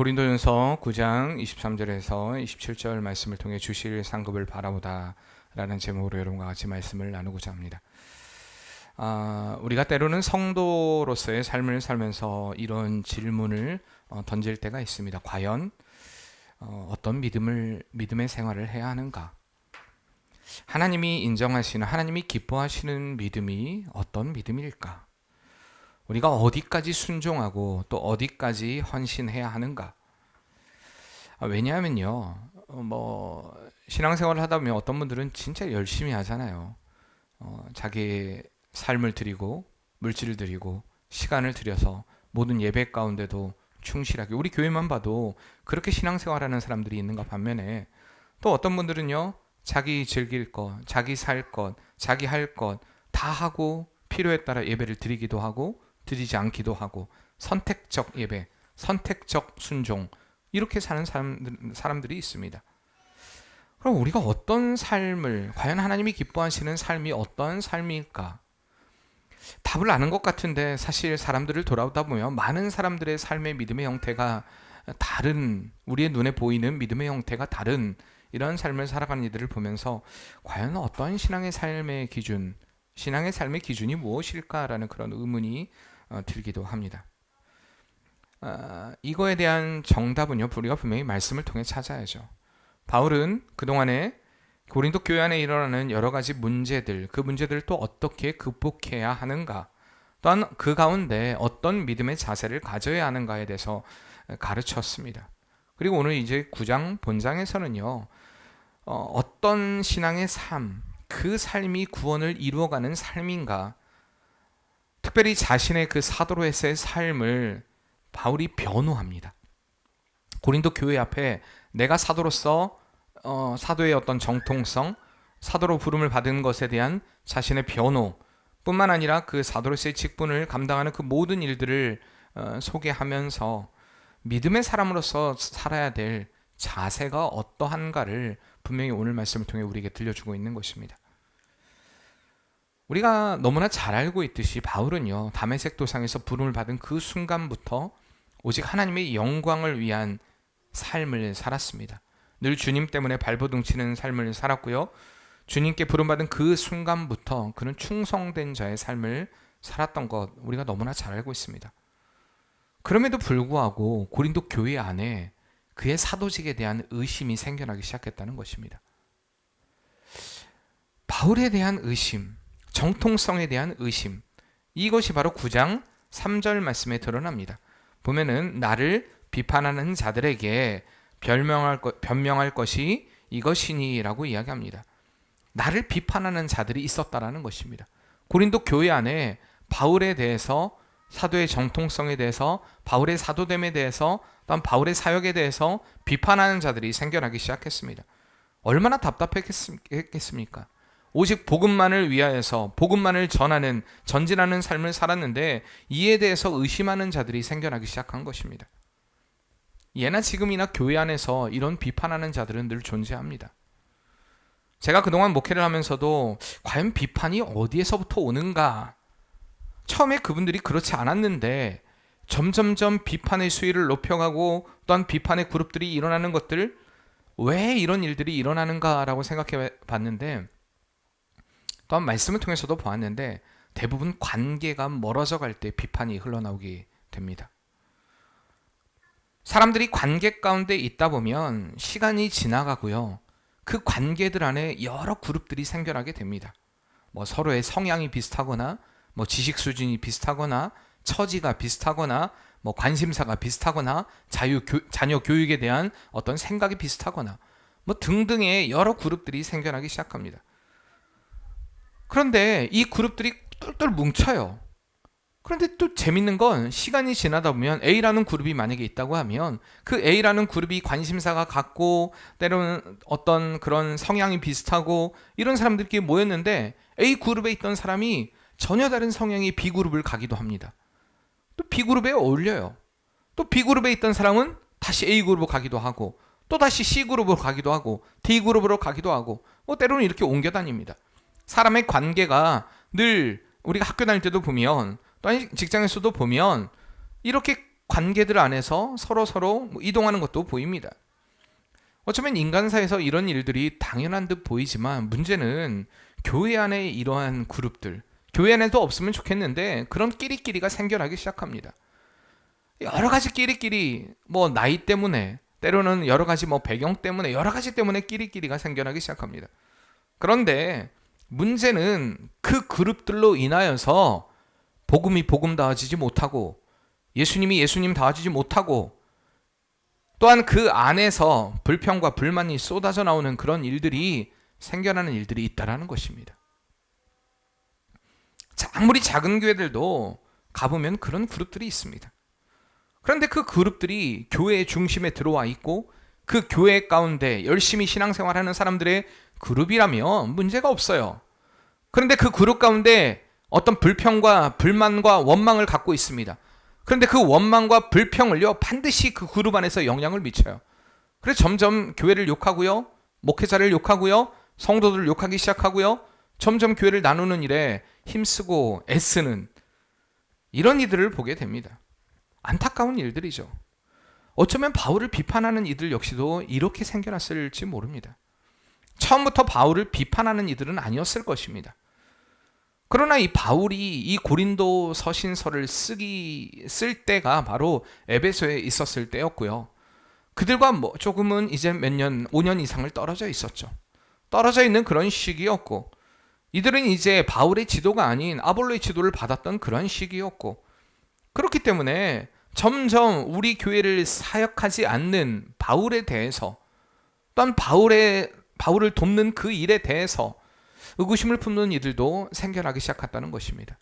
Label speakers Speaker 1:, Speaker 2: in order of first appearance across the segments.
Speaker 1: 고린도전서 9장 23절에서 27절 말씀을 통해 주실 상급을 바라보다 라는 제목으로 여러분과 같이 말씀을 나누고자 합니다. 우리가 때로는 성도로서의 삶을 살면서 이런 질문을 던질 때가 있습니다. 과연 어떤 믿음의 생활을 해야 하는가? 하나님이 인정하시는, 하나님이 기뻐하시는 믿음이 어떤 믿음일까? 우리가 어디까지 순종하고 또 어디까지 헌신해야 하는가? 왜냐하면요, 신앙생활을 하다 보면 어떤 분들은 진짜 열심히 하잖아요. 자기의 삶을 드리고 물질을 드리고 시간을 들여서 모든 예배 가운데도 충실하게, 우리 교회만 봐도 그렇게 신앙생활하는 사람들이 있는가 반면에, 또 어떤 분들은요, 자기 즐길 것, 자기 살 것, 자기 할 것 다 하고 필요에 따라 예배를 드리기도 하고 드리지 않기도 하고, 선택적 예배, 선택적 순종, 이렇게 사는 사람들이 있습니다. 그럼 우리가 어떤 삶을, 과연 하나님이 기뻐하시는 삶이 어떤 삶일까? 답을 아는 것 같은데, 사실 사람들을 돌아보다 보면 많은 사람들의 삶의 믿음의 형태가 다른, 우리의 눈에 보이는 믿음의 형태가 다른 이런 삶을 살아가는 이들을 보면서 과연 어떤 신앙의 삶의 기준이 무엇일까라는 그런 의문이 들기도 합니다. 이거에 대한 정답은요, 우리가 분명히 말씀을 통해 찾아야죠. 바울은 그동안에 고린도 교회 안에 일어나는 여러 가지 문제들, 그 문제들을 또 어떻게 극복해야 하는가, 또한 그 가운데 어떤 믿음의 자세를 가져야 하는가에 대해서 가르쳤습니다. 그리고 오늘 이제 9장 본장에서는요, 어떤 신앙의 삶, 그 삶이 구원을 이루어가는 삶인가, 특별히 자신의 그 사도로서의 삶을 바울이 변호합니다. 고린도 교회 앞에 내가 사도로서 사도의 어떤 정통성, 사도로 부름을 받은 것에 대한 자신의 변호 뿐만 아니라 그 사도로서의 직분을 감당하는 그 모든 일들을 소개하면서 믿음의 사람으로서 살아야 될 자세가 어떠한가를 분명히 오늘 말씀을 통해 우리에게 들려주고 있는 것입니다. 우리가 너무나 잘 알고 있듯이 바울은요, 다메섹 도상에서 부름을 받은 그 순간부터 오직 하나님의 영광을 위한 삶을 살았습니다. 늘 주님 때문에 발버둥치는 삶을 살았고요, 주님께 부름받은 그 순간부터 그는 충성된 자의 삶을 살았던 것 우리가 너무나 잘 알고 있습니다. 그럼에도 불구하고 고린도 교회 안에 그의 사도직에 대한 의심이 생겨나기 시작했다는 것입니다. 바울에 대한 의심, 정통성에 대한 의심, 이것이 바로 9장 3절 말씀에 드러납니다. 보면은 나를 비판하는 자들에게 변명할 것이 이것이니 라고 이야기합니다. 나를 비판하는 자들이 있었다라는 것입니다. 고린도 교회 안에 바울에 대해서, 사도의 정통성에 대해서, 바울의 사도됨에 대해서, 또한 바울의 사역에 대해서 비판하는 자들이 생겨나기 시작했습니다. 얼마나 답답했겠습니까? 오직 복음만을 위하여서 복음만을 전진하는 삶을 살았는데 이에 대해서 의심하는 자들이 생겨나기 시작한 것입니다. 예나 지금이나 교회 안에서 이런 비판하는 자들은 늘 존재합니다. 제가 그동안 목회를 하면서도 과연 비판이 어디에서부터 오는가? 처음에 그분들이 그렇지 않았는데 점점점 비판의 수위를 높여가고, 또한 비판의 그룹들이 일어나는 것들, 왜 이런 일들이 일어나는가라고 생각해 봤는데, 또한 말씀을 통해서도 보았는데, 대부분 관계가 멀어져 갈 때 비판이 흘러나오게 됩니다. 사람들이 관계 가운데 있다 보면 시간이 지나가고요, 그 관계들 안에 여러 그룹들이 생겨나게 됩니다. 서로의 성향이 비슷하거나, 지식 수준이 비슷하거나, 처지가 비슷하거나, 관심사가 비슷하거나, 자녀 교육에 대한 어떤 생각이 비슷하거나, 등등의 여러 그룹들이 생겨나기 시작합니다. 그런데 이 그룹들이 똘똘 뭉쳐요. 그런데 또 재밌는 건, 시간이 지나다 보면 A라는 그룹이 만약에 있다고 하면 그 A라는 그룹이 관심사가 같고 때로는 어떤 그런 성향이 비슷하고 이런 사람들끼리 모였는데, A 그룹에 있던 사람이 전혀 다른 성향의 B 그룹을 가기도 합니다. 또 B 그룹에 어울려요. 또 B 그룹에 있던 사람은 다시 A 그룹으로 가기도 하고, 또 다시 C 그룹으로 가기도 하고, D 그룹으로 가기도 하고, 때로는 이렇게 옮겨 다닙니다. 사람의 관계가 늘 우리가 학교 다닐 때도 보면, 또 직장에서도 보면 이렇게 관계들 안에서 서로 이동하는 것도 보입니다. 어쩌면 인간사에서 이런 일들이 당연한 듯 보이지만 문제는 교회 안에 이러한 그룹들, 교회 안에도 없으면 좋겠는데 그런 끼리끼리가 생겨나기 시작합니다. 여러 가지 끼리끼리, 나이 때문에, 때로는 여러 가지 배경 때문에, 여러 가지 때문에 끼리끼리가 생겨나기 시작합니다. 그런데 문제는 그 그룹들로 인하여서 복음이 복음다워지지 못하고 예수님이 예수님 다워지지 못하고 또한 그 안에서 불평과 불만이 쏟아져 나오는 그런 일들이 생겨나는 일들이 있다라는 것입니다. 아무리 작은 교회들도 가보면 그런 그룹들이 있습니다. 그런데 그 그룹들이 교회의 중심에 들어와 있고 그 교회 가운데 열심히 신앙생활하는 사람들의 그룹이라면 문제가 없어요. 그런데 그 그룹 가운데 어떤 불평과 불만과 원망을 갖고 있습니다. 그런데 그 원망과 불평을요 반드시 그 그룹 안에서 영향을 미쳐요. 그래서 점점 교회를 욕하고요, 목회자를 욕하고요, 성도들을 욕하기 시작하고요, 점점 교회를 나누는 일에 힘쓰고 애쓰는 이런 이들을 보게 됩니다. 안타까운 일들이죠. 어쩌면 바울을 비판하는 이들 역시도 이렇게 생겨났을지 모릅니다. 처음부터 바울을 비판하는 이들은 아니었을 것입니다. 그러나 이 바울이 이 고린도 서신서를 쓸 때가 바로 에베소에 있었을 때였고요. 그들과 조금은 이제 몇 년, 5년 이상을 떨어져 있었죠. 떨어져 있는 그런 시기였고 이들은 이제 바울의 지도가 아닌 아볼로의 지도를 받았던 그런 시기였고 그렇기 때문에 점점 우리 교회를 사역하지 않는 바울에 대해서 또한 바울을 돕는 그 일에 대해서 의구심을 품는 이들도 생겨나기 시작했다는 것입니다.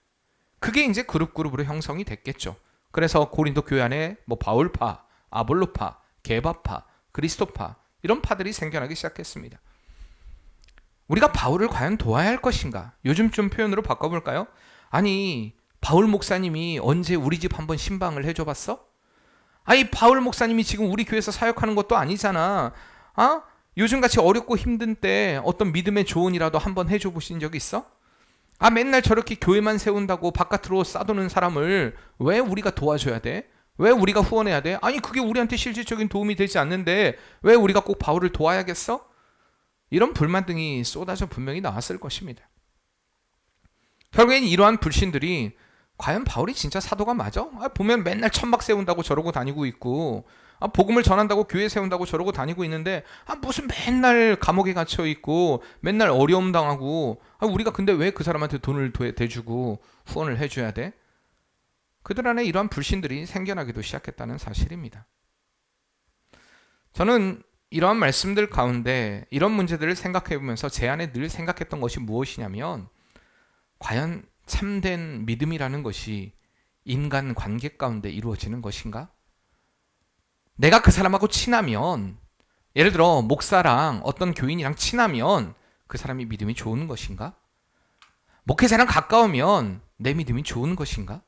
Speaker 1: 그게 이제 그룹으로 형성이 됐겠죠. 그래서 고린도 교회 안에 바울파, 아볼로파, 게바파, 그리스도파 이런 파들이 생겨나기 시작했습니다. 우리가 바울을 과연 도와야 할 것인가? 요즘 좀 표현으로 바꿔볼까요? 아니 바울 목사님이 언제 우리 집 한번 신방을 해줘 봤어? 아니 바울 목사님이 지금 우리 교회에서 사역하는 것도 아니잖아. 요즘같이 어렵고 힘든 때 어떤 믿음의 조언이라도 한번 해줘 보신 적 있어? 맨날 저렇게 교회만 세운다고 바깥으로 싸도는 사람을 왜 우리가 도와줘야 돼? 왜 우리가 후원해야 돼? 아니 그게 우리한테 실질적인 도움이 되지 않는데 왜 우리가 꼭 바울을 도와야겠어? 이런 불만 등이 쏟아져 분명히 나왔을 것입니다. 결국엔 이러한 불신들이 과연 바울이 진짜 사도가 맞아? 보면 맨날 천막 세운다고 저러고 다니고 있고 복음을 전한다고 교회 세운다고 저러고 다니고 있는데 무슨 맨날 감옥에 갇혀 있고 맨날 어려움 당하고 우리가 근데 왜 그 사람한테 돈을 대주고 후원을 해줘야 돼? 그들 안에 이러한 불신들이 생겨나기도 시작했다는 사실입니다. 저는 이러한 말씀들 가운데 이런 문제들을 생각해 보면서 제 안에 늘 생각했던 것이 무엇이냐면 과연 참된 믿음이라는 것이 인간 관계 가운데 이루어지는 것인가? 내가 그 사람하고 친하면, 예를 들어 목사랑 어떤 교인이랑 친하면 그 사람이 믿음이 좋은 것인가? 목회자랑 가까우면 내 믿음이 좋은 것인가?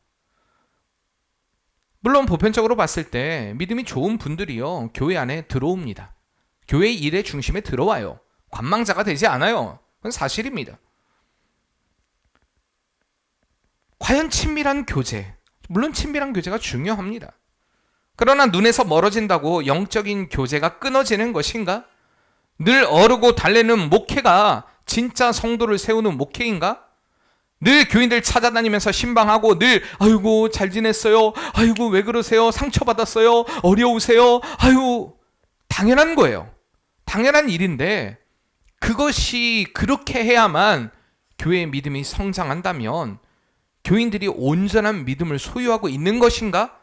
Speaker 1: 물론 보편적으로 봤을 때 믿음이 좋은 분들이요 교회 안에 들어옵니다. 교회 일의 중심에 들어와요. 관망자가 되지 않아요. 그건 사실입니다. 과연 친밀한 교제, 물론 친밀한 교제가 중요합니다. 그러나 눈에서 멀어진다고 영적인 교제가 끊어지는 것인가? 늘 어르고 달래는 목회가 진짜 성도를 세우는 목회인가? 늘 교인들 찾아다니면서 신방하고 늘 아이고 잘 지냈어요? 아이고 왜 그러세요? 상처받았어요? 어려우세요? 아이고 당연한 거예요. 당연한 일인데 그것이 그렇게 해야만 교회의 믿음이 성장한다면 교인들이 온전한 믿음을 소유하고 있는 것인가?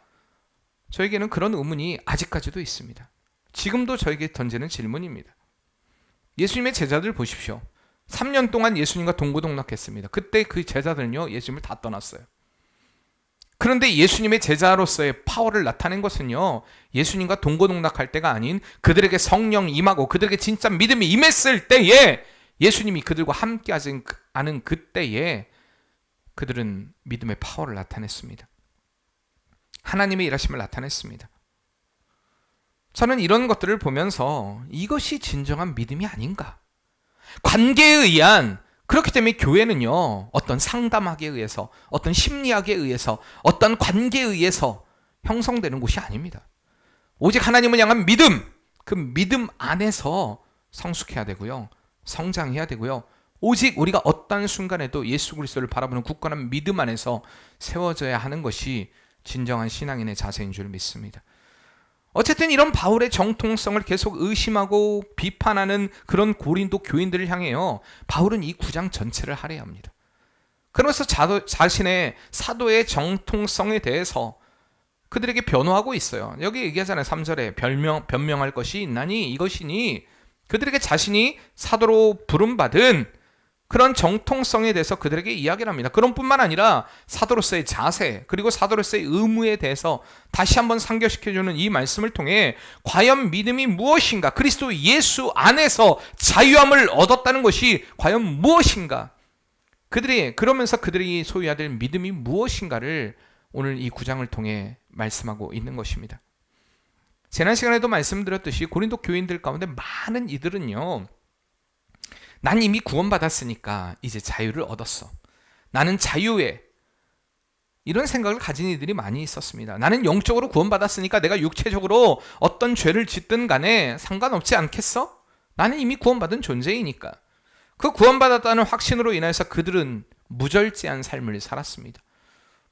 Speaker 1: 저에게는 그런 의문이 아직까지도 있습니다. 지금도 저에게 던지는 질문입니다. 예수님의 제자들 보십시오. 3년 동안 예수님과 동고동락했습니다. 그때 그 제자들은요 예수님을 다 떠났어요. 그런데 예수님의 제자로서의 파워를 나타낸 것은요 예수님과 동고동락할 때가 아닌 그들에게 성령 임하고 그들에게 진짜 믿음이 임했을 때에 예수님이 그들과 함께 하는 그때에 그들은 믿음의 파워를 나타냈습니다. 하나님의 일하심을 나타냈습니다. 저는 이런 것들을 보면서 이것이 진정한 믿음이 아닌가? 관계에 의한, 그렇기 때문에 교회는요 어떤 상담학에 의해서, 어떤 심리학에 의해서, 어떤 관계에 의해서 형성되는 곳이 아닙니다. 오직 하나님을 향한 믿음, 그 믿음 안에서 성숙해야 되고요. 성장해야 되고요. 오직 우리가 어떤 순간에도 예수 그리스도를 바라보는 굳건한 믿음 안에서 세워져야 하는 것이 진정한 신앙인의 자세인 줄 믿습니다. 어쨌든 이런 바울의 정통성을 계속 의심하고 비판하는 그런 고린도 교인들을 향해요. 바울은 이 9장 전체를 할애합니다. 그러면서 자신의 사도의 정통성에 대해서 그들에게 변호하고 있어요. 여기 얘기하잖아요. 3절에 변명할 것이 있나니 이것이니, 그들에게 자신이 사도로 부름받은 그런 정통성에 대해서 그들에게 이야기를 합니다. 그런 뿐만 아니라 사도로서의 자세, 그리고 사도로서의 의무에 대해서 다시 한번 상기시켜주는 이 말씀을 통해 과연 믿음이 무엇인가, 그리스도 예수 안에서 자유함을 얻었다는 것이 과연 무엇인가, 그러면서 그들이 소유해야 될 믿음이 무엇인가를 오늘 이 9장을 통해 말씀하고 있는 것입니다. 지난 시간에도 말씀드렸듯이 고린도 교인들 가운데 많은 이들은요, 난 이미 구원받았으니까 이제 자유를 얻었어, 나는 자유해, 이런 생각을 가진 이들이 많이 있었습니다. 나는 영적으로 구원받았으니까 내가 육체적으로 어떤 죄를 짓든 간에 상관없지 않겠어? 나는 이미 구원받은 존재이니까. 그 구원받았다는 확신으로 인해서 그들은 무절제한 삶을 살았습니다.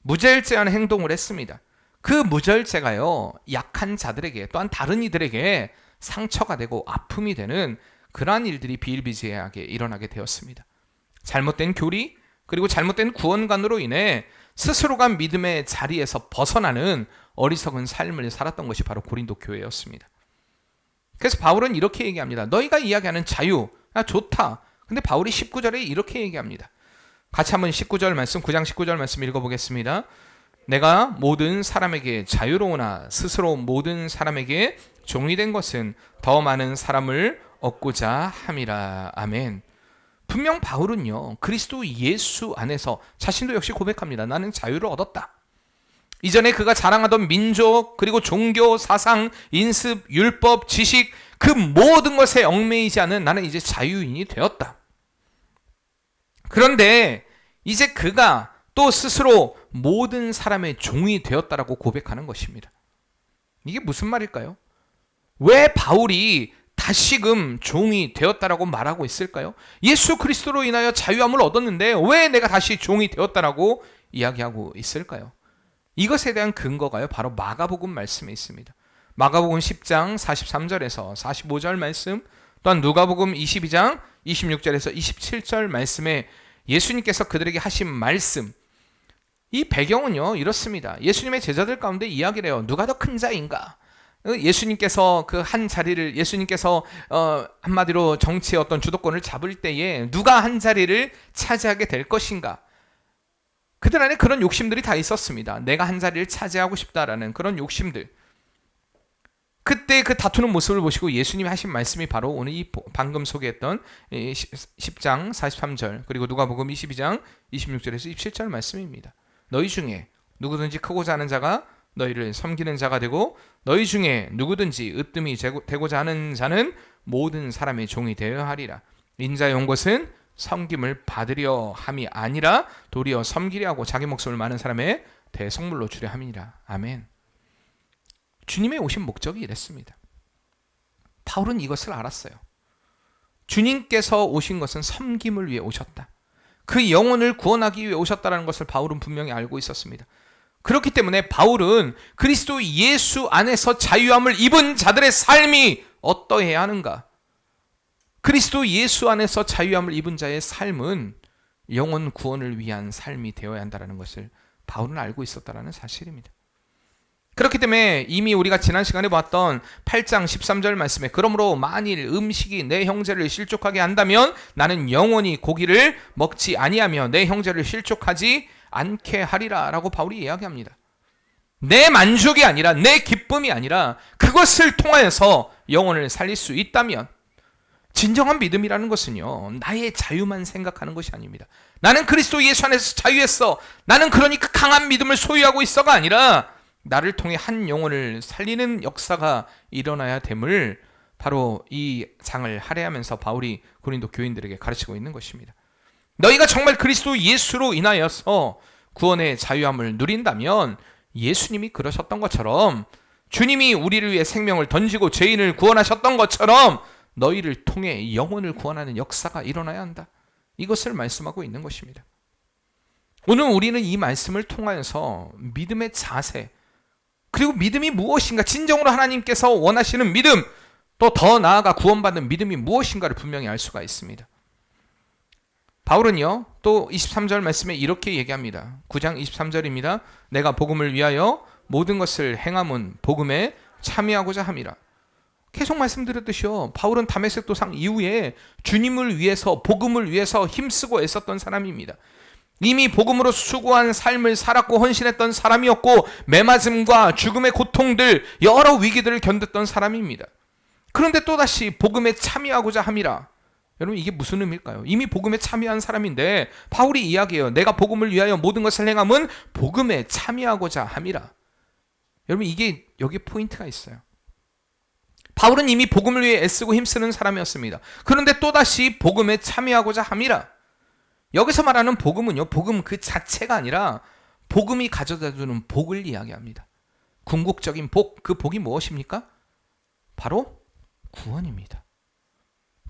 Speaker 1: 무절제한 행동을 했습니다. 그 무절제가요, 약한 자들에게, 또한 다른 이들에게 상처가 되고 아픔이 되는 그러한 일들이 비일비재하게 일어나게 되었습니다. 잘못된 교리, 그리고 잘못된 구원관으로 인해 스스로가 믿음의 자리에서 벗어나는 어리석은 삶을 살았던 것이 바로 고린도 교회였습니다. 그래서 바울은 이렇게 얘기합니다. 너희가 이야기하는 자유, 좋다. 근데 바울이 19절에 이렇게 얘기합니다. 같이 한번 19절 말씀, 9장 19절 말씀 읽어보겠습니다. 내가 모든 사람에게 자유로우나 스스로 모든 사람에게 종이 된 것은 더 많은 사람을 얻고자 함이라. 아멘. 분명 바울은요, 그리스도 예수 안에서 자신도 역시 고백합니다. 나는 자유를 얻었다. 이전에 그가 자랑하던 민족, 그리고 종교, 사상, 인습, 율법, 지식, 그 모든 것에 얽매이지 않은 나는 이제 자유인이 되었다. 그런데 이제 그가 또 스스로 모든 사람의 종이 되었다라고 고백하는 것입니다. 이게 무슨 말일까요? 왜 바울이 다시금 종이 되었다라고 말하고 있을까요? 예수 그리스도로 인하여 자유함을 얻었는데 왜 내가 다시 종이 되었다라고 이야기하고 있을까요? 이것에 대한 근거가요, 바로 마가복음 말씀에 있습니다. 마가복음 10장 43절에서 45절 말씀, 또한 누가복음 22장 26절에서 27절 말씀에 예수님께서 그들에게 하신 말씀, 이 배경은요 이렇습니다. 예수님의 제자들 가운데 이야기를 해요. 누가 더 큰 자인가? 예수님께서 그 한 자리를, 예수님께서 한마디로 정치의 어떤 주도권을 잡을 때에 누가 한 자리를 차지하게 될 것인가? 그들 안에 그런 욕심들이 다 있었습니다. 내가 한 자리를 차지하고 싶다라는 그런 욕심들. 그때 그 다투는 모습을 보시고 예수님이 하신 말씀이 바로 오늘 이 방금 소개했던 10장 43절, 그리고 누가복음 22장 26절에서 27절 말씀입니다. 너희 중에 누구든지 크고자 하는 자가 너희를 섬기는 자가 되고, 너희 중에 누구든지 으뜸이 되고자 하는 자는 모든 사람의 종이 되어야 하리라. 인자의 온 것은 섬김을 받으려 함이 아니라 도리어 섬기려 하고 자기 목숨을 많은 사람의 대속물로 주려 함이니라. 아멘. 주님의 오신 목적이 이랬습니다. 바울은 이것을 알았어요. 주님께서 오신 것은 섬김을 위해 오셨다. 그 영혼을 구원하기 위해 오셨다는 것을 바울은 분명히 알고 있었습니다. 그렇기 때문에 바울은 그리스도 예수 안에서 자유함을 입은 자들의 삶이 어떠해야 하는가? 그리스도 예수 안에서 자유함을 입은 자의 삶은 영혼 구원을 위한 삶이 되어야 한다는 것을 바울은 알고 있었다는 사실입니다. 그렇기 때문에 이미 우리가 지난 시간에 봤던 8장 13절 말씀에 그러므로 만일 음식이 내 형제를 실족하게 한다면 나는 영원히 고기를 먹지 아니하며 내 형제를 실족하지 않게 하리라 라고 바울이 이야기합니다. 내 만족이 아니라, 내 기쁨이 아니라 그것을 통하여서 영혼을 살릴 수 있다면, 진정한 믿음이라는 것은요 나의 자유만 생각하는 것이 아닙니다. 나는 그리스도 예수 안에서 자유했어, 나는 그러니까 강한 믿음을 소유하고 있어가 아니라 나를 통해 한 영혼을 살리는 역사가 일어나야 됨을 바로 이 장을 할애하면서 바울이 고린도 교인들에게 가르치고 있는 것입니다. 너희가 정말 그리스도 예수로 인하여서 구원의 자유함을 누린다면 예수님이 그러셨던 것처럼, 주님이 우리를 위해 생명을 던지고 죄인을 구원하셨던 것처럼 너희를 통해 영혼을 구원하는 역사가 일어나야 한다. 이것을 말씀하고 있는 것입니다. 오늘 우리는 이 말씀을 통하여서 믿음의 자세, 그리고 믿음이 무엇인가, 진정으로 하나님께서 원하시는 믿음, 또 더 나아가 구원받는 믿음이 무엇인가를 분명히 알 수가 있습니다. 바울은요, 또 23절 말씀에 이렇게 얘기합니다. 9장 23절입니다. 내가 복음을 위하여 모든 것을 행함은 복음에 참여하고자 함이라. 계속 말씀드렸듯이요, 바울은 다메섹 도상 이후에 주님을 위해서, 복음을 위해서 힘쓰고 애썼던 사람입니다. 이미 복음으로 수고한 삶을 살았고 헌신했던 사람이었고, 매맞음과 죽음의 고통들, 여러 위기들을 견뎠던 사람입니다. 그런데 또다시 복음에 참여하고자 함이라. 여러분, 이게 무슨 의미일까요? 이미 복음에 참여한 사람인데 바울이 이야기해요. 내가 복음을 위하여 모든 것을 행함은 복음에 참여하고자 함이라. 여러분, 이게 여기 포인트가 있어요. 바울은 이미 복음을 위해 애쓰고 힘쓰는 사람이었습니다. 그런데 또다시 복음에 참여하고자 함이라. 여기서 말하는 복음은요, 복음 그 자체가 아니라 복음이 가져다주는 복을 이야기합니다. 궁극적인 복, 그 복이 무엇입니까? 바로 구원입니다.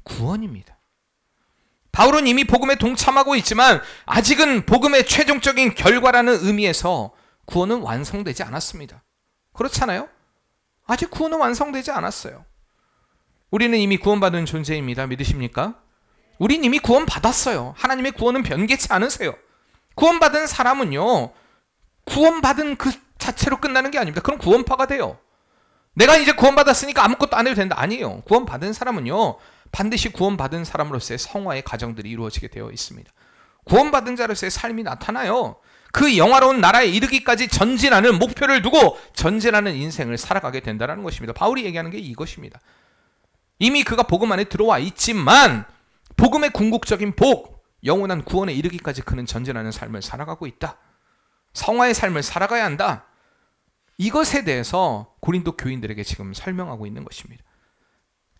Speaker 1: 구원입니다. 바울은 이미 복음에 동참하고 있지만 아직은 복음의 최종적인 결과라는 의미에서 구원은 완성되지 않았습니다. 그렇잖아요? 아직 구원은 완성되지 않았어요. 우리는 이미 구원받은 존재입니다. 믿으십니까? 우린 이미 구원받았어요. 하나님의 구원은 변개치 않으세요. 구원받은 사람은요, 구원받은 그 자체로 끝나는 게 아닙니다. 그럼 구원파가 돼요. 내가 이제 구원받았으니까 아무것도 안 해도 된다. 아니에요. 구원받은 사람은요, 반드시 구원받은 사람으로서의 성화의 과정들이 이루어지게 되어 있습니다. 구원받은 자로서의 삶이 나타나요. 그 영화로운 나라에 이르기까지 전진하는 목표를 두고 전진하는 인생을 살아가게 된다는 것입니다. 바울이 얘기하는 게 이것입니다. 이미 그가 복음 안에 들어와 있지만 복음의 궁극적인 복, 영원한 구원에 이르기까지 그는 전진하는 삶을 살아가고 있다. 성화의 삶을 살아가야 한다. 이것에 대해서 고린도 교인들에게 지금 설명하고 있는 것입니다.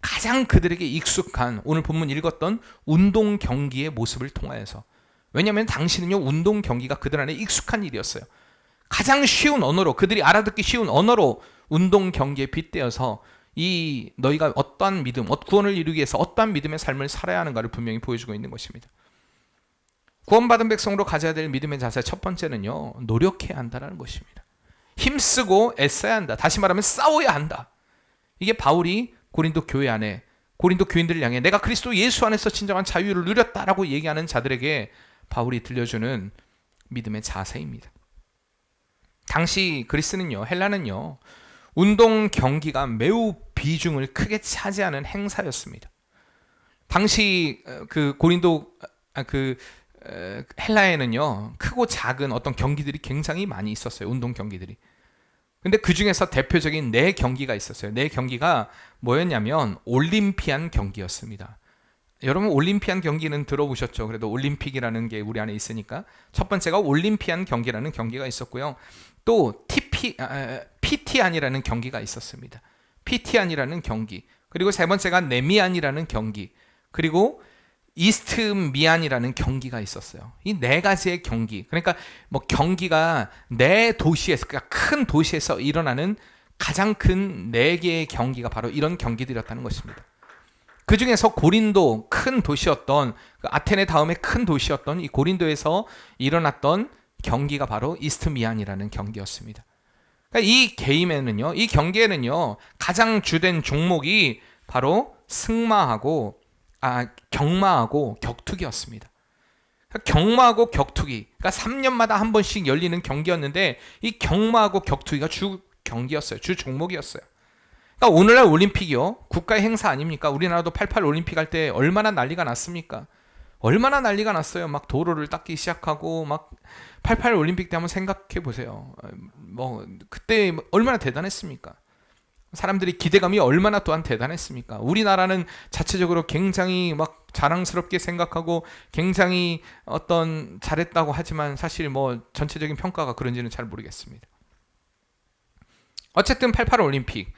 Speaker 1: 가장 그들에게 익숙한 오늘 본문 읽었던 운동 경기의 모습을 통하여서, 왜냐하면 당시는요, 운동 경기가 그들 안에 익숙한 일이었어요. 가장 쉬운 언어로, 그들이 알아듣기 쉬운 언어로 운동 경기에 빗대어서 이 너희가 어떠한 믿음, 구원을 이루기 위해서 어떠한 믿음의 삶을 살아야 하는가를 분명히 보여주고 있는 것입니다. 구원받은 백성으로 가져야 될 믿음의 자세 첫 번째는요, 노력해야 한다는 것입니다. 힘쓰고 애써야 한다. 다시 말하면 싸워야 한다. 이게 바울이 고린도 교회 안에, 고린도 교인들을 향해 내가 그리스도 예수 안에서 진정한 자유를 누렸다라고 얘기하는 자들에게 바울이 들려주는 믿음의 자세입니다. 당시 그리스는요, 헬라는요, 운동 경기가 매우 비중을 크게 차지하는 행사였습니다. 당시 그 고린도 헬라에는요, 크고 작은 어떤 경기들이 굉장히 많이 있었어요. 운동 경기들이. 근데 그 중에서 대표적인 4경기가 있었어요. 4경기가 뭐였냐면 올림피안 경기였습니다. 여러분, 올림피안 경기는 들어보셨죠? 그래도 올림픽이라는 게 우리 안에 있으니까. 첫 번째가 올림피안 경기라는 경기가 있었고요. 또 피티안이라는 경기가 있었습니다. 피티안이라는 경기. 그리고 세 번째가 네미안이라는 경기. 그리고 이스트미안이라는 경기가 있었어요. 이 4가지의 경기. 그러니까 뭐 경기가 4도시에서, 그러니까 큰 도시에서 일어나는 가장 큰 4개의 경기가 바로 이런 경기들이었다는 것입니다. 그 중에서 고린도, 큰 도시였던, 아테네 다음에 큰 도시였던 이 고린도에서 일어났던 경기가 바로 이스트미안이라는 경기였습니다. 그러니까 이 게임에는요, 이 경기에는요, 가장 주된 종목이 바로 경마하고 격투기였습니다. 경마하고 격투기, 그러니까 3년마다 한 번씩 열리는 경기였는데 이 경마하고 격투기가 주 경기였어요. 주 종목이었어요. 그러니까 오늘날 올림픽이요, 국가의 행사 아닙니까? 우리나라도 88 올림픽 할 때 얼마나 난리가 났습니까? 얼마나 난리가 났어요. 막 도로를 닦기 시작하고, 막 88 올림픽 때 한번 생각해 보세요. 뭐 그때 얼마나 대단했습니까? 사람들이 기대감이 얼마나 또한 대단했습니까? 우리나라는 자체적으로 굉장히 막 자랑스럽게 생각하고 굉장히 어떤 잘했다고 하지만 사실 뭐 전체적인 평가가 그런지는 잘 모르겠습니다. 어쨌든 88 올림픽,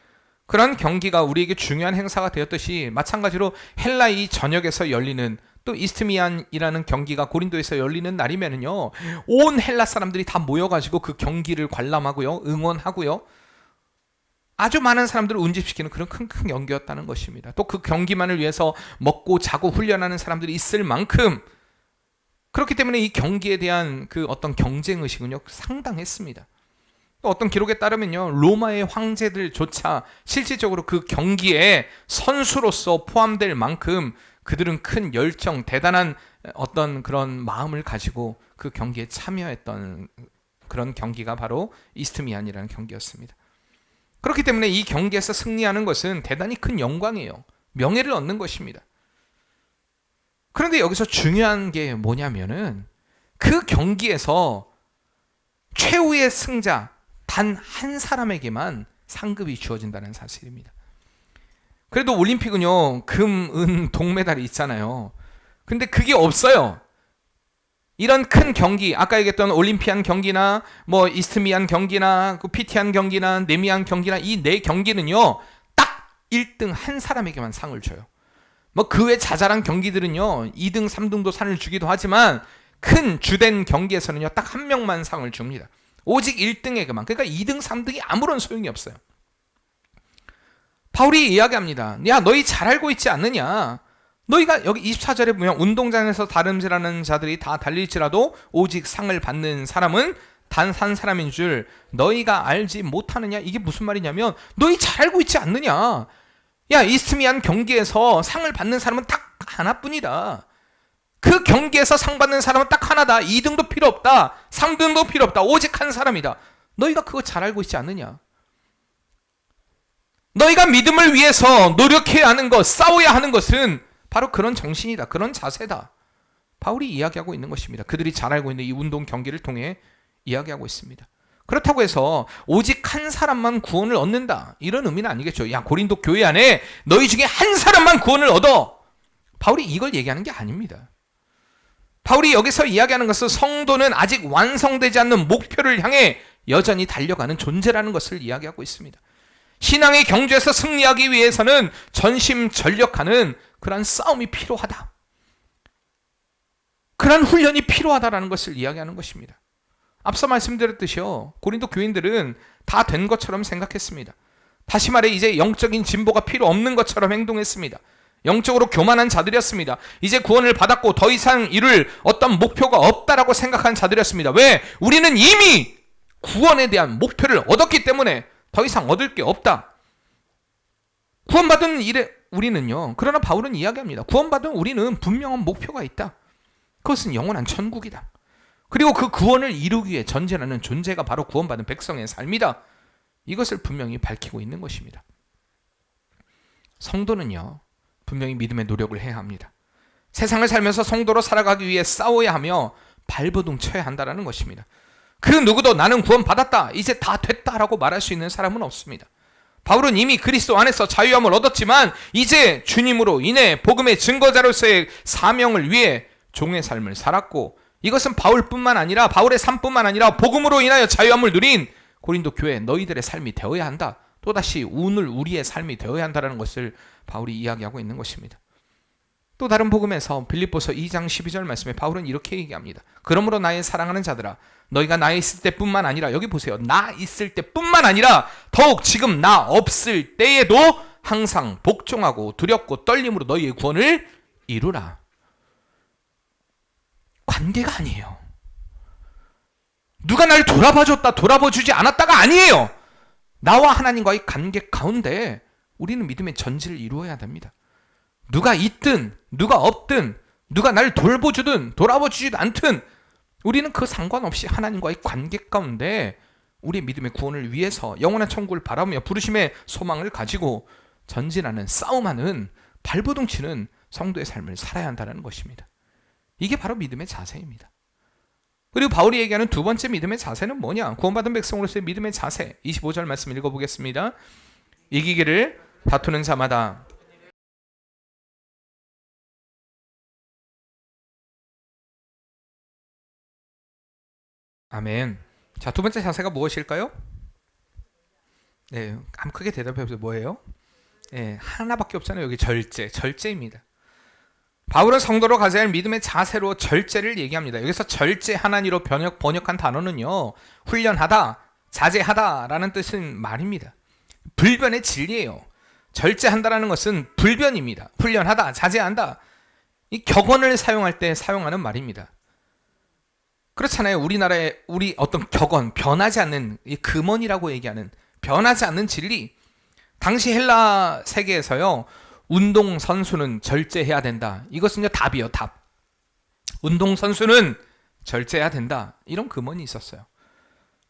Speaker 1: 그런 경기가 우리에게 중요한 행사가 되었듯이 마찬가지로 헬라 이 전역에서 열리는 또 이스트미안이라는 경기가 고린도에서 열리는 날이면은요, 온 헬라 사람들이 다 모여가지고 그 경기를 관람하고요, 응원하고요, 아주 많은 사람들을 운집시키는 그런 큰 경기였다는 것입니다. 또 그 경기만을 위해서 먹고 자고 훈련하는 사람들이 있을 만큼, 그렇기 때문에 이 경기에 대한 그 어떤 경쟁 의식은요 상당했습니다. 또 어떤 기록에 따르면요, 로마의 황제들조차 실질적으로 그 경기에 선수로서 포함될 만큼 그들은 큰 열정, 대단한 어떤 그런 마음을 가지고 그 경기에 참여했던 그런 경기가 바로 이스트미안이라는 경기였습니다. 그렇기 때문에 이 경기에서 승리하는 것은 대단히 큰 영광이에요. 명예를 얻는 것입니다. 그런데 여기서 중요한 게 뭐냐면은 그 경기에서 최후의 승자 단 한 사람에게만 상급이 주어진다는 사실입니다. 그래도 올림픽은요, 금, 은, 동메달이 있잖아요. 근데 그게 없어요. 이런 큰 경기, 아까 얘기했던 올림피안 경기나 뭐 이스트미안 경기나 그 피티안 경기나 네미안 경기나 이 네 경기는요, 딱 1등 한 사람에게만 상을 줘요. 뭐 그 외 자잘한 경기들은요 2등 3등도 상을 주기도 하지만 큰 주된 경기에서는요 딱 한 명만 상을 줍니다. 오직 1등에게만. 그러니까 2등 3등이 아무런 소용이 없어요. 바울이 이야기합니다. 야, 너희 잘 알고 있지 않느냐, 너희가 여기 24절에 보면 운동장에서 다름질하는 자들이 다 달릴지라도 오직 상을 받는 사람은 단 한 사람인 줄 너희가 알지 못하느냐. 이게 무슨 말이냐면 너희 잘 알고 있지 않느냐. 야, 이스트미안 경기에서 상을 받는 사람은 딱 하나뿐이다. 그 경기에서 상 받는 사람은 딱 하나다. 2등도 필요 없다. 3등도 필요 없다. 오직 한 사람이다. 너희가 그거 잘 알고 있지 않느냐. 너희가 믿음을 위해서 노력해야 하는 것, 싸워야 하는 것은 바로 그런 정신이다. 그런 자세다. 바울이 이야기하고 있는 것입니다. 그들이 잘 알고 있는 이 운동 경기를 통해 이야기하고 있습니다. 그렇다고 해서 오직 한 사람만 구원을 얻는다, 이런 의미는 아니겠죠. 야, 고린도 교회 안에 너희 중에 한 사람만 구원을 얻어. 바울이 이걸 얘기하는 게 아닙니다. 바울이 여기서 이야기하는 것은 성도는 아직 완성되지 않는 목표를 향해 여전히 달려가는 존재라는 것을 이야기하고 있습니다. 신앙의 경주에서 승리하기 위해서는 전심전력하는 그러한 싸움이 필요하다. 그러한 훈련이 필요하다라는 것을 이야기하는 것입니다. 앞서 말씀드렸듯이요, 고린도 교인들은 다 된 것처럼 생각했습니다. 다시 말해 이제 영적인 진보가 필요 없는 것처럼 행동했습니다. 영적으로 교만한 자들이었습니다. 이제 구원을 받았고 더 이상 이룰 어떤 목표가 없다라고 생각한 자들이었습니다. 왜? 우리는 이미 구원에 대한 목표를 얻었기 때문에 더 이상 얻을 게 없다. 구원받은 우리는요, 그러나 바울은 이야기합니다. 구원받은 우리는 분명한 목표가 있다. 그것은 영원한 천국이다. 그리고 그 구원을 이루기 위해 전쟁하는 존재가 바로 구원받은 백성의 삶이다. 이것을 분명히 밝히고 있는 것입니다. 성도는요, 분명히 믿음의 노력을 해야 합니다. 세상을 살면서 성도로 살아가기 위해 싸워야 하며 발버둥 쳐야 한다는 것입니다. 그 누구도 나는 구원받았다, 이제 다 됐다라고 말할 수 있는 사람은 없습니다. 바울은 이미 그리스도 안에서 자유함을 얻었지만 이제 주님으로 인해 복음의 증거자로서의 사명을 위해 종의 삶을 살았고, 이것은 바울뿐만 아니라 바울의 삶뿐만 아니라 복음으로 인하여 자유함을 누린 고린도 교회 너희들의 삶이 되어야 한다. 또다시 오늘 우리의 삶이 되어야 한다는 것을 바울이 이야기하고 있는 것입니다. 또 다른 복음에서 빌립보서 2장 12절 말씀에 바울은 이렇게 얘기합니다. 그러므로 나의 사랑하는 자들아, 너희가 나 있을 때뿐만 아니라, 여기 보세요, 나 있을 때뿐만 아니라 더욱 지금 나 없을 때에도 항상 복종하고 두렵고 떨림으로 너희의 구원을 이루라. 관계가 아니에요. 누가 날 돌아봐줬다, 돌아봐주지 않았다가 아니에요. 나와 하나님과의 관계 가운데 우리는 믿음의 전지를 이루어야 됩니다. 누가 있든 누가 없든 누가 날 돌봐주든 돌아봐주지도 않든 우리는 그 상관없이 하나님과의 관계 가운데 우리의 믿음의 구원을 위해서 영원한 천국을 바라며 부르심의 소망을 가지고 전진하는, 싸움하는, 발버둥 치는 성도의 삶을 살아야 한다는 것입니다. 이게 바로 믿음의 자세입니다. 그리고 바울이 얘기하는 두 번째 믿음의 자세는 뭐냐? 구원받은 백성으로서의 믿음의 자세. 25절 말씀 읽어보겠습니다. 이기기를 다투는 자마다 아멘. 자, 두 번째 자세가 무엇일까요? 네, 크게 대답해 보세요. 뭐예요? 네, 하나밖에 없잖아요. 여기 절제입니다. 바울은 성도로 가져야 할 믿음의 자세로 절제를 얘기합니다. 여기서 절제 하나니로 번역한 단어는요, 훈련하다, 자제하다라는 뜻은 말입니다. 불변의 진리예요. 절제한다라는 것은 불변입니다. 훈련하다, 자제한다. 이 격언을 사용할 때 사용하는 말입니다. 그렇잖아요. 우리나라의 우리 어떤 격언, 변하지 않는 이 금언이라고 얘기하는 변하지 않는 진리. 당시 헬라 세계에서요, 운동 선수는 절제해야 된다. 이것은요, 답이요, 답. 운동 선수는 절제해야 된다. 이런 금언이 있었어요.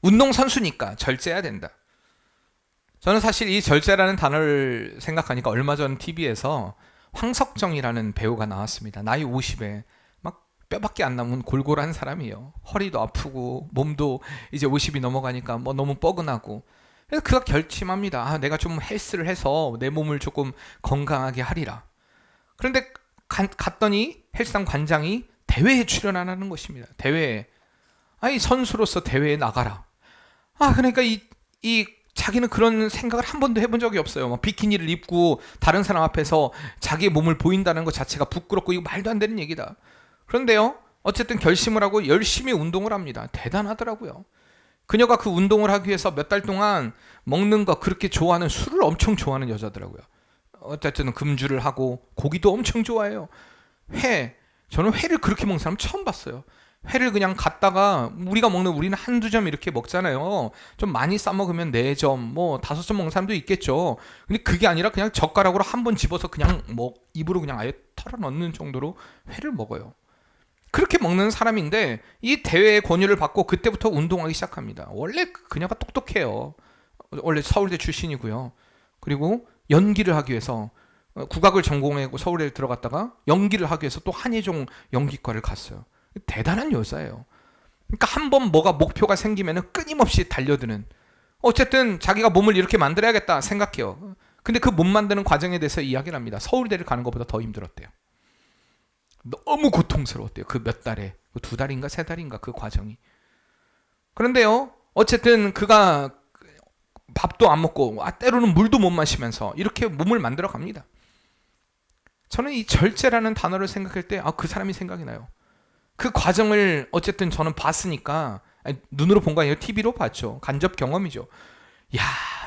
Speaker 1: 운동 선수니까 절제해야 된다. 저는 사실 이 절제라는 단어를 생각하니까 얼마 전 TV에서 황석정이라는 배우가 나왔습니다. 나이 50에 막 뼈밖에 안 남은 골골한 사람이에요. 허리도 아프고 몸도 이제 50이 넘어가니까 뭐 너무 뻐근하고. 그래서 그가 결심합니다. 내가 좀 헬스를 해서 내 몸을 조금 건강하게 하리라. 그런데 갔더니 헬스장 관장이 대회에 출연하라는 것입니다. 대회에. 아니, 선수로서 대회에 나가라. 그러니까 이 자기는 그런 생각을 한 번도 해본 적이 없어요. 막 비키니를 입고 다른 사람 앞에서 자기의 몸을 보인다는 것 자체가 부끄럽고 이거 말도 안 되는 얘기다. 그런데요, 어쨌든 결심을 하고 열심히 운동을 합니다. 대단하더라고요. 그녀가 그 운동을 하기 위해서 몇 달 동안 먹는 거 그렇게 좋아하는 술을 엄청 좋아하는 여자더라고요. 어쨌든 금주를 하고 고기도 엄청 좋아해요. 저는 회를 그렇게 먹는 사람 처음 봤어요. 회를 그냥 갖다가 우리는 한두 점 이렇게 먹잖아요. 좀 많이 싸 먹으면 4점, 뭐 5점 먹는 사람도 있겠죠. 근데 그게 아니라 그냥 젓가락으로 한 번 집어서 그냥 입으로 그냥 아예 털어 넣는 정도로 회를 먹어요. 그렇게 먹는 사람인데 이 대회의 권유를 받고 그때부터 운동하기 시작합니다. 원래 그녀가 똑똑해요. 원래 서울대 출신이고요. 그리고 연기를 하기 위해서 국악을 전공하고 서울에 들어갔다가 연기를 하기 위해서 또 한예종 연기과를 갔어요. 대단한 여자예요. 그러니까 한번 목표가 생기면 끊임없이 달려드는. 어쨌든 자기가 몸을 이렇게 만들어야겠다 생각해요. 근데 그 몸 만드는 과정에 대해서 이야기를 합니다. 서울대를 가는 것보다 더 힘들었대요. 너무 고통스러웠대요. 그 몇 달에. 2달인가 3달인가 그 과정이. 그런데요, 어쨌든 그가 밥도 안 먹고 때로는 물도 못 마시면서 이렇게 몸을 만들어 갑니다. 저는 이 절제라는 단어를 생각할 때 그 사람이 생각이 나요. 그 과정을 어쨌든 저는 봤으니까, 눈으로 본 거 아니에요. TV로 봤죠. 간접 경험이죠. 야,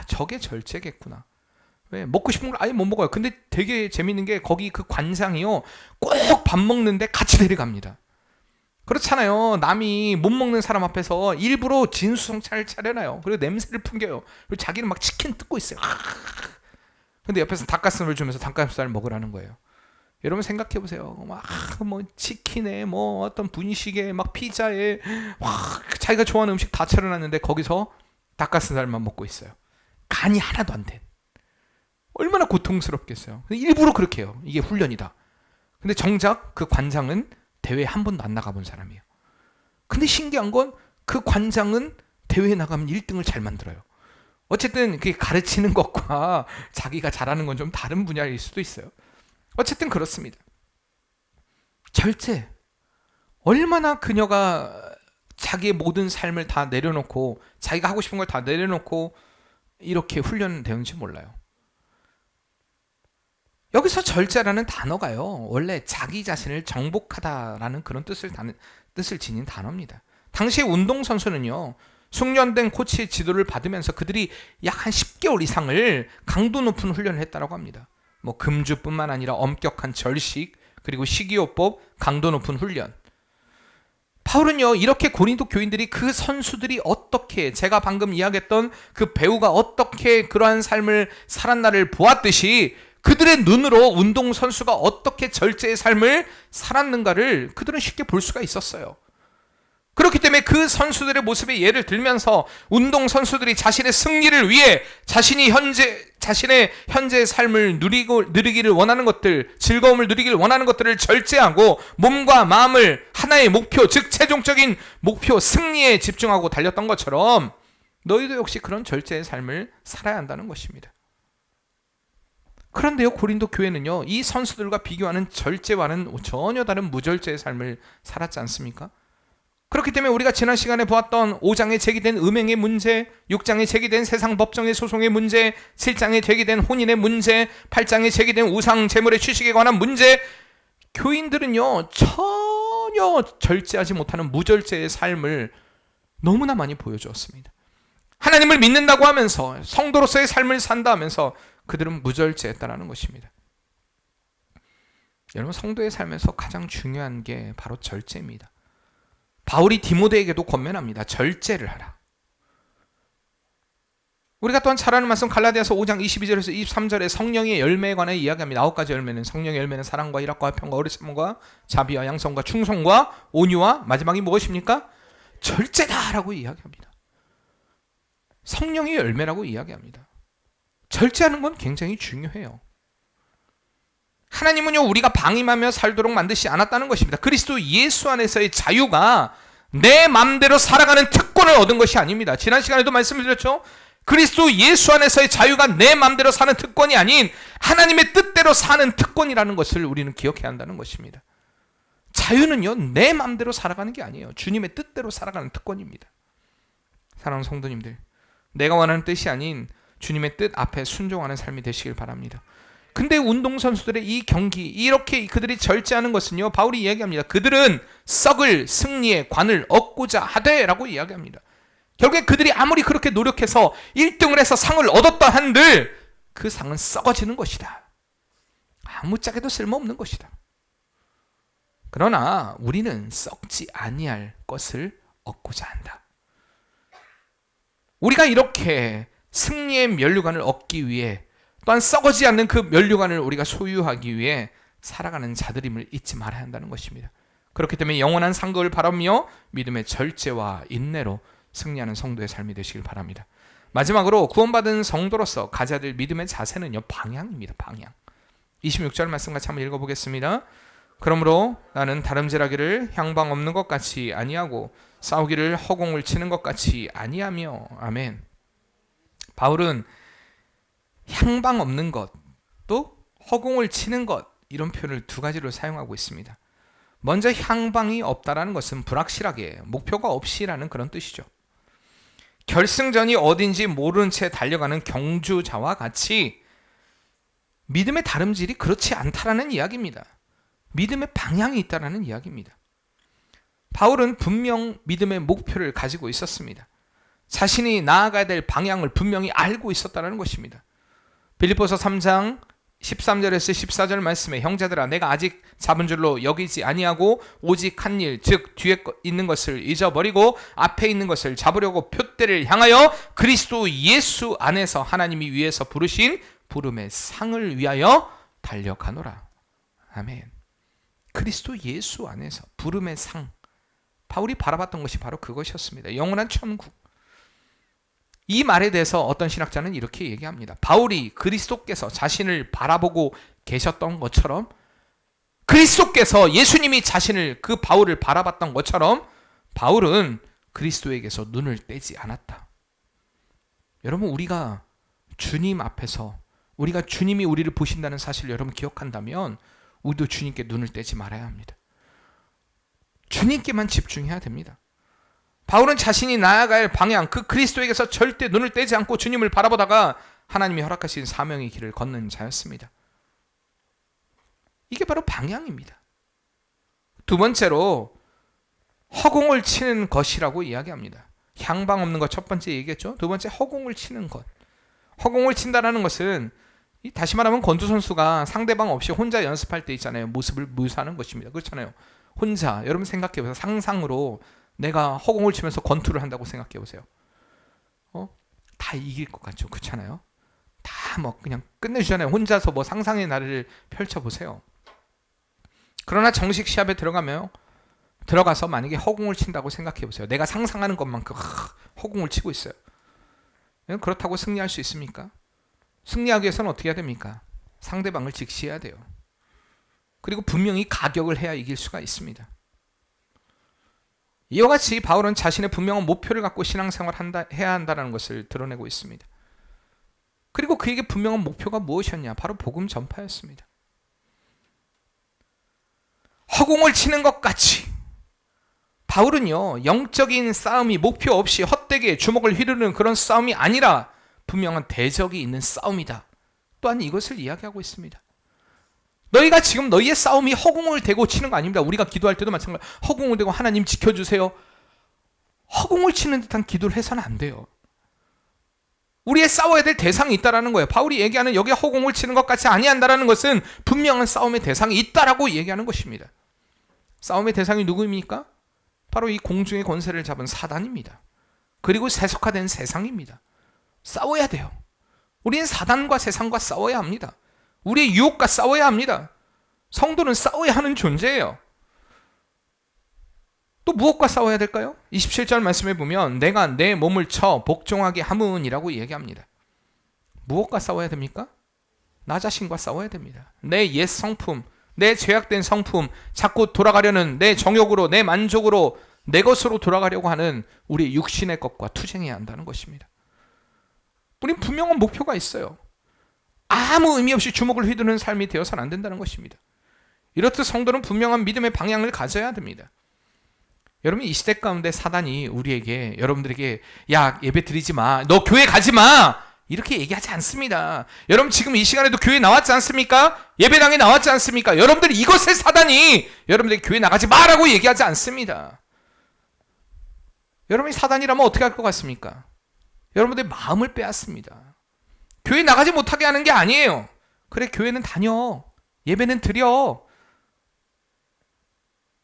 Speaker 1: 저게 절제겠구나. 왜? 먹고 싶은 걸 아예 못 먹어요. 근데 되게 재밌는 게 거기 그 관장이요, 꼭 밥 먹는데 같이 데려갑니다. 그렇잖아요. 남이 못 먹는 사람 앞에서 일부러 진수성찬을 차려놔요. 그리고 냄새를 풍겨요. 그리고 자기는 막 치킨 뜯고 있어요. 근데 옆에서 닭가슴을 주면서 닭가슴살 먹으라는 거예요. 여러분 생각해 보세요. 뭐 치킨에 뭐 어떤 분식에 막 피자에 자기가 좋아하는 음식 다 차려놨는데 거기서 닭가슴살만 먹고 있어요. 간이 하나도 안 된. 얼마나 고통스럽겠어요. 일부러 그렇게 해요. 이게 훈련이다. 근데 정작 그 관장은 대회에 한 번도 안 나가본 사람이에요. 근데 신기한 건 그 관장은 대회에 나가면 1등을 잘 만들어요. 어쨌든 그게 가르치는 것과 자기가 잘하는 건 좀 다른 분야일 수도 있어요. 어쨌든 그렇습니다. 절제. 얼마나 그녀가 자기의 모든 삶을 다 내려놓고 자기가 하고 싶은 걸 다 내려놓고 이렇게 훈련되는지 몰라요. 여기서 절제라는 단어가요, 원래 자기 자신을 정복하다라는 그런 뜻을 지닌 단어입니다. 당시 운동선수는요, 숙련된 코치의 지도를 받으면서 그들이 약 한 10개월 이상을 강도 높은 훈련을 했다고 합니다. 뭐 금주뿐만 아니라 엄격한 절식, 그리고 식이요법, 강도 높은 훈련. 바울은요, 이렇게 고린도 교인들이 그 선수들이 어떻게, 제가 방금 이야기했던 그 배우가 어떻게 그러한 삶을 살았나를 보았듯이 그들의 눈으로 운동선수가 어떻게 절제의 삶을 살았는가를 그들은 쉽게 볼 수가 있었어요. 그렇기 때문에 그 선수들의 모습에 예를 들면서 운동선수들이 자신의 승리를 위해 자신의 현재의 삶을 누리기를 원하는 것들, 즐거움을 누리기를 원하는 것들을 절제하고 몸과 마음을 하나의 목표, 즉 최종적인 목표 승리에 집중하고 달렸던 것처럼 너희도 역시 그런 절제의 삶을 살아야 한다는 것입니다. 그런데요, 고린도 교회는요, 이 선수들과 비교하는 절제와는 전혀 다른 무절제의 삶을 살았지 않습니까? 그렇기 때문에 우리가 지난 시간에 보았던 5장에 제기된 음행의 문제, 6장에 제기된 세상 법정의 소송의 문제, 7장에 제기된 혼인의 문제, 8장에 제기된 우상 재물의 취식에 관한 문제, 교인들은요 전혀 절제하지 못하는 무절제의 삶을 너무나 많이 보여주었습니다. 하나님을 믿는다고 하면서 성도로서의 삶을 산다 하면서 그들은 무절제했다는 것입니다. 여러분, 성도의 삶에서 가장 중요한 게 바로 절제입니다. 바울이 디모데에게도 권면합니다. 절제를 하라. 우리가 또한 잘 아는 말씀 갈라디아서 5장 22절에서 23절에 성령의 열매에 관해 이야기합니다. 9가지 열매는, 성령의 열매는 사랑과 희락과 화평과 어리석음과 자비와 양성과 충성과 온유와 마지막이 무엇입니까? 절제다라고 이야기합니다. 성령의 열매라고 이야기합니다. 절제하는 건 굉장히 중요해요. 하나님은요 우리가 방임하며 살도록 만드시지 않았다는 것입니다. 그리스도 예수 안에서의 자유가 내 맘대로 살아가는 특권을 얻은 것이 아닙니다. 지난 시간에도 말씀드렸죠. 그리스도 예수 안에서의 자유가 내 맘대로 사는 특권이 아닌 하나님의 뜻대로 사는 특권이라는 것을 우리는 기억해야 한다는 것입니다. 자유는요 내 맘대로 살아가는 게 아니에요. 주님의 뜻대로 살아가는 특권입니다. 사랑하는 성도님들, 내가 원하는 뜻이 아닌 주님의 뜻 앞에 순종하는 삶이 되시길 바랍니다. 근데 운동선수들의 이 경기, 이렇게 그들이 절제하는 것은요, 바울이 이야기합니다. 그들은 썩을 승리의 관을 얻고자 하되 라고 이야기합니다. 결국에 그들이 아무리 그렇게 노력해서 1등을 해서 상을 얻었다 한들 그 상은 썩어지는 것이다. 아무짝에도 쓸모없는 것이다. 그러나 우리는 썩지 아니할 것을 얻고자 한다. 우리가 이렇게 승리의 면류관을 얻기 위해, 또한 썩어지 않는 그 면류관을 우리가 소유하기 위해 살아가는 자들임을 잊지 말아야 한다는 것입니다. 그렇기 때문에 영원한 상급을 바라며 믿음의 절제와 인내로 승리하는 성도의 삶이 되시길 바랍니다. 마지막으로 구원받은 성도로서 가져야 될 믿음의 자세는요, 방향입니다. 방향. 26절 말씀 같이 한번 읽어보겠습니다. 그러므로 나는 다름질하기를 향방 없는 것 같이 아니하고 싸우기를 허공을 치는 것 같이 아니하며. 아멘. 바울은 향방 없는 것, 또 허공을 치는 것, 이런 표현을 두 가지로 사용하고 있습니다. 먼저 향방이 없다라는 것은 불확실하게, 목표가 없이라는 그런 뜻이죠. 결승전이 어딘지 모르는 채 달려가는 경주자와 같이 믿음의 다름질이 그렇지 않다라는 이야기입니다. 믿음의 방향이 있다라는 이야기입니다. 바울은 분명 믿음의 목표를 가지고 있었습니다. 자신이 나아가야 될 방향을 분명히 알고 있었다는 것입니다. 빌립보서 3장 13절에서 14절 말씀에 형제들아 내가 아직 잡은 줄로 여기지 아니하고 오직 한 일 즉 뒤에 있는 것을 잊어버리고 앞에 있는 것을 잡으려고 표대를 향하여 그리스도 예수 안에서 하나님이 위에서 부르신 부름의 상을 위하여 달려가노라. 아멘. 그리스도 예수 안에서 부름의 상, 바울이 바라봤던 것이 바로 그것이었습니다. 영원한 천국. 이 말에 대해서 어떤 신학자는 이렇게 얘기합니다. 바울이 그리스도께서 자신을 바라보고 계셨던 것처럼, 그리스도께서 예수님이 자신을, 그 바울을 바라봤던 것처럼 바울은 그리스도에게서 눈을 떼지 않았다. 여러분, 우리가 주님 앞에서, 우리가 주님이 우리를 보신다는 사실을 여러분 기억한다면 우리도 주님께 눈을 떼지 말아야 합니다. 주님께만 집중해야 됩니다. 바울은 자신이 나아갈 방향, 그 그리스도에게서 절대 눈을 떼지 않고 주님을 바라보다가 하나님이 허락하신 사명의 길을 걷는 자였습니다. 이게 바로 방향입니다. 두 번째로 허공을 치는 것이라고 이야기합니다. 향방 없는 것 첫 번째 얘기했죠. 두 번째 허공을 치는 것. 허공을 친다라는 것은 다시 말하면 권투 선수가 상대방 없이 혼자 연습할 때 있잖아요. 모습을 묘사하는 것입니다. 그렇잖아요. 혼자, 여러분 생각해 보세요. 상상으로 내가 허공을 치면서 권투를 한다고 생각해 보세요. 다 이길 것 같죠. 그렇잖아요. 다 뭐 그냥 끝내주잖아요. 혼자서 뭐 상상의 나래를 펼쳐보세요. 그러나 정식 시합에 들어가서 만약에 허공을 친다고 생각해 보세요. 내가 상상하는 것만큼 허공을 치고 있어요. 그렇다고 승리할 수 있습니까? 승리하기 위해서는 어떻게 해야 됩니까? 상대방을 직시해야 돼요. 그리고 분명히 가격을 해야 이길 수가 있습니다. 이와 같이 바울은 자신의 분명한 목표를 갖고 신앙생활을 해야 한다는 것을 드러내고 있습니다. 그리고 그에게 분명한 목표가 무엇이었냐? 바로 복음 전파였습니다. 허공을 치는 것 같이 바울은요, 영적인 싸움이 목표 없이 헛되게 주먹을 휘두르는 그런 싸움이 아니라 분명한 대적이 있는 싸움이다. 또한 이것을 이야기하고 있습니다. 너희가 지금 너희의 싸움이 허공을 대고 치는 거 아닙니다. 우리가 기도할 때도 마찬가지로 허공을 대고 하나님 지켜주세요. 허공을 치는 듯한 기도를 해서는 안 돼요. 우리의 싸워야 될 대상이 있다라는 거예요. 바울이 얘기하는 여기에 허공을 치는 것 같이 아니한다라는 것은 분명한 싸움의 대상이 있다라고 얘기하는 것입니다. 싸움의 대상이 누구입니까? 바로 이 공중의 권세를 잡은 사단입니다. 그리고 세속화된 세상입니다. 싸워야 돼요. 우리는 사단과 세상과 싸워야 합니다. 우리의 유혹과 싸워야 합니다. 성도는 싸워야 하는 존재예요. 또 무엇과 싸워야 될까요? 27절 말씀에 보면 내가 내 몸을 쳐 복종하게 함은이라고 얘기합니다. 무엇과 싸워야 됩니까? 나 자신과 싸워야 됩니다. 내 옛 성품, 내 죄악된 성품, 자꾸 돌아가려는 내 정욕으로, 내 만족으로, 내 것으로 돌아가려고 하는 우리 육신의 것과 투쟁해야 한다는 것입니다. 우린 분명한 목표가 있어요. 아무 의미 없이 주먹을 휘두르는 삶이 되어서는 안 된다는 것입니다. 이렇듯 성도는 분명한 믿음의 방향을 가져야 됩니다. 여러분, 이 시대 가운데 사단이 우리에게, 여러분들에게 야, 예배 드리지 마, 너 교회 가지 마, 이렇게 얘기하지 않습니다. 여러분, 지금 이 시간에도 교회 나왔지 않습니까? 예배당에 나왔지 않습니까? 여러분들 이것을 사단이 여러분들에게 교회 나가지 마라고 얘기하지 않습니다. 여러분이 사단이라면 어떻게 할 것 같습니까? 여러분들의 마음을 빼앗습니다. 교회 나가지 못하게 하는 게 아니에요. 그래, 교회는 다녀, 예배는 드려.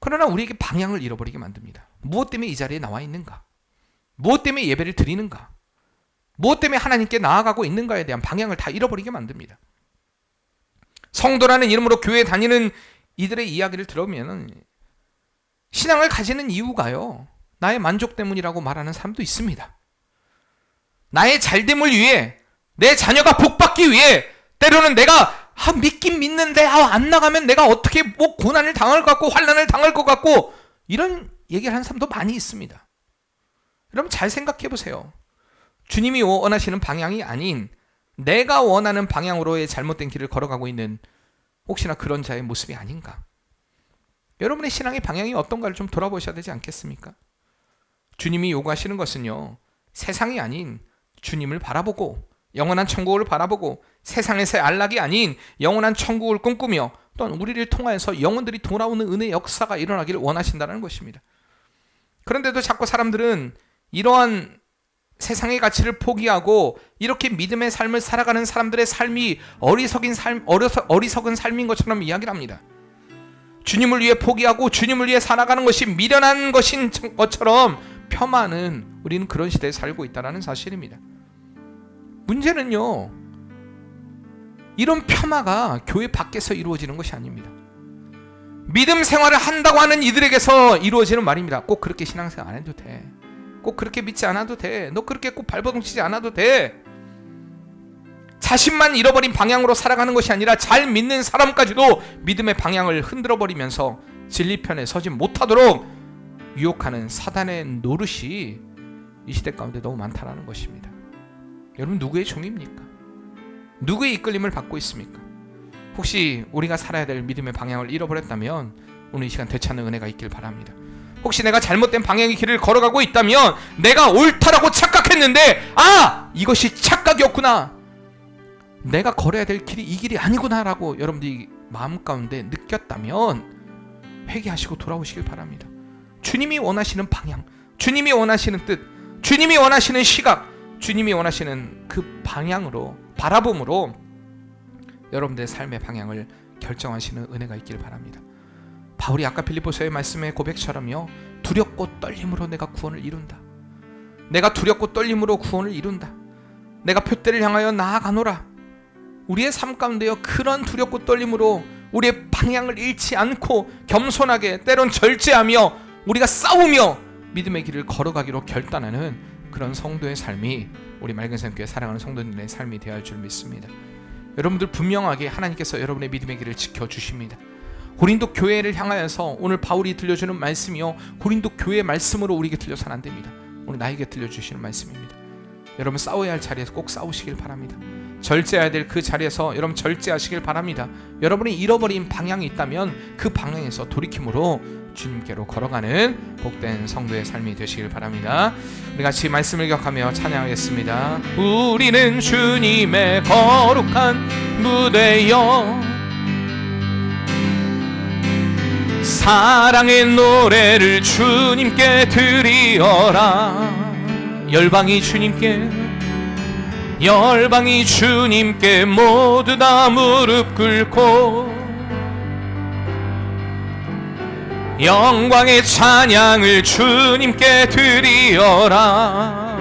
Speaker 1: 그러나 우리에게 방향을 잃어버리게 만듭니다. 무엇 때문에 이 자리에 나와 있는가? 무엇 때문에 예배를 드리는가? 무엇 때문에 하나님께 나아가고 있는가에 대한 방향을 다 잃어버리게 만듭니다. 성도라는 이름으로 교회에 다니는 이들의 이야기를 들으면 신앙을 가지는 이유가요, 나의 만족 때문이라고 말하는 사람도 있습니다. 나의 잘됨을 위해, 내 자녀가 복받기 위해, 때로는 내가 믿긴 믿는데 안 나가면 내가 어떻게 뭐 고난을 당할 것 같고 환난을 당할 것 같고, 이런 얘기를 하는 사람도 많이 있습니다. 여러분, 잘 생각해 보세요. 주님이 원하시는 방향이 아닌 내가 원하는 방향으로의 잘못된 길을 걸어가고 있는 혹시나 그런 자의 모습이 아닌가? 여러분의 신앙의 방향이 어떤가를 좀 돌아보셔야 되지 않겠습니까? 주님이 요구하시는 것은요, 세상이 아닌 주님을 바라보고 영원한 천국을 바라보고 세상에서의 안락이 아닌 영원한 천국을 꿈꾸며 또한 우리를 통하여서 영혼들이 돌아오는 은혜의 역사가 일어나기를 원하신다는 것입니다. 그런데도 자꾸 사람들은 이러한 세상의 가치를 포기하고 이렇게 믿음의 삶을 살아가는 사람들의 삶이 어리석은 삶인 것처럼 이야기를 합니다. 주님을 위해 포기하고 주님을 위해 살아가는 것이 미련한 것인 것처럼 폄하하는, 우리는 그런 시대에 살고 있다는 사실입니다. 문제는요, 이런 폄하가 교회 밖에서 이루어지는 것이 아닙니다. 믿음 생활을 한다고 하는 이들에게서 이루어지는 말입니다. 꼭 그렇게 신앙생활 안 해도 돼. 꼭 그렇게 믿지 않아도 돼. 너 그렇게 꼭 발버둥 치지 않아도 돼. 자신만 잃어버린 방향으로 살아가는 것이 아니라 잘 믿는 사람까지도 믿음의 방향을 흔들어버리면서 진리편에 서지 못하도록 유혹하는 사단의 노릇이 이 시대 가운데 너무 많다는 것입니다. 여러분, 누구의 종입니까? 누구의 이끌림을 받고 있습니까? 혹시 우리가 살아야 될 믿음의 방향을 잃어버렸다면 오늘 이 시간 되찾는 은혜가 있길 바랍니다. 혹시 내가 잘못된 방향의 길을 걸어가고 있다면, 내가 옳다라고 착각했는데 이것이 착각이었구나, 내가 걸어야 될 길이 이 길이 아니구나 라고 여러분들이 마음 가운데 느꼈다면 회개하시고 돌아오시길 바랍니다. 주님이 원하시는 방향, 주님이 원하시는 뜻, 주님이 원하시는 시각, 주님이 원하시는 그 방향으로, 바라봄으로 여러분들의 삶의 방향을 결정하시는 은혜가 있길 바랍니다. 바울이 아까 빌립보서의 말씀의 고백처럼요, 두렵고 떨림으로 내가 구원을 이룬다. 내가 두렵고 떨림으로 구원을 이룬다. 내가 표대를 향하여 나아가노라. 우리의 삶 가운데요, 그런 두렵고 떨림으로 우리의 방향을 잃지 않고 겸손하게, 때론 절제하며 우리가 싸우며 믿음의 길을 걸어가기로 결단하는 그런 성도의 삶이 우리 맑은 산교회 사랑하는 성도들의 삶이 되어야 할 줄 믿습니다. 여러분들 분명하게 하나님께서 여러분의 믿음의 길을 지켜주십니다. 고린도 교회를 향하여서 오늘 바울이 들려주는 말씀이요, 고린도 교회의 말씀으로 우리에게 들려서는 안 됩니다. 오늘 나에게 들려주시는 말씀입니다. 여러분, 싸워야 할 자리에서 꼭 싸우시길 바랍니다. 절제해야 될 그 자리에서 여러분 절제하시길 바랍니다. 여러분이 잃어버린 방향이 있다면 그 방향에서 돌이킴으로 주님께로 걸어가는 복된 성도의 삶이 되시길 바랍니다. 우리 같이 말씀을 기억하며 찬양하겠습니다. 우리는 주님의 거룩한 무대여 사랑의 노래를 주님께 드리어라. 열방이 주님께 모두 다 무릎 꿇고 영광의 찬양을 주님께 드리어라.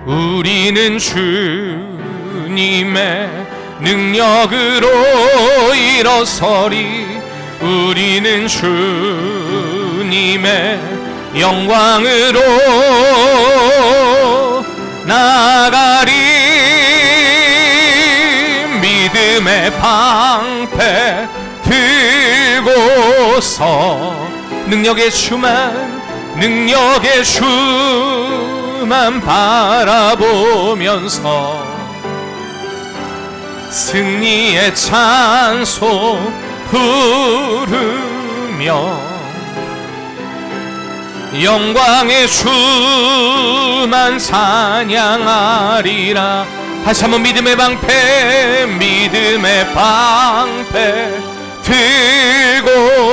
Speaker 1: 우리는 주님의 능력으로 일어서리. 우리는 주님의 영광으로 나가리. 믿음의 방패 들고서 능력의 주만 바라보면서 승리의 찬송 부르며 영광의 주만 찬양하리라. 다시 한번 믿음의 방패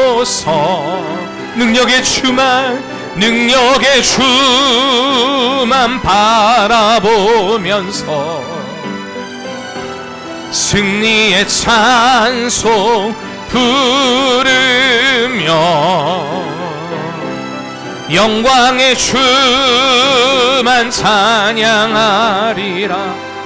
Speaker 1: 들고서 능력의 주만 바라보면서 승리의 찬송 부르며 영광의 주만 찬양하리라.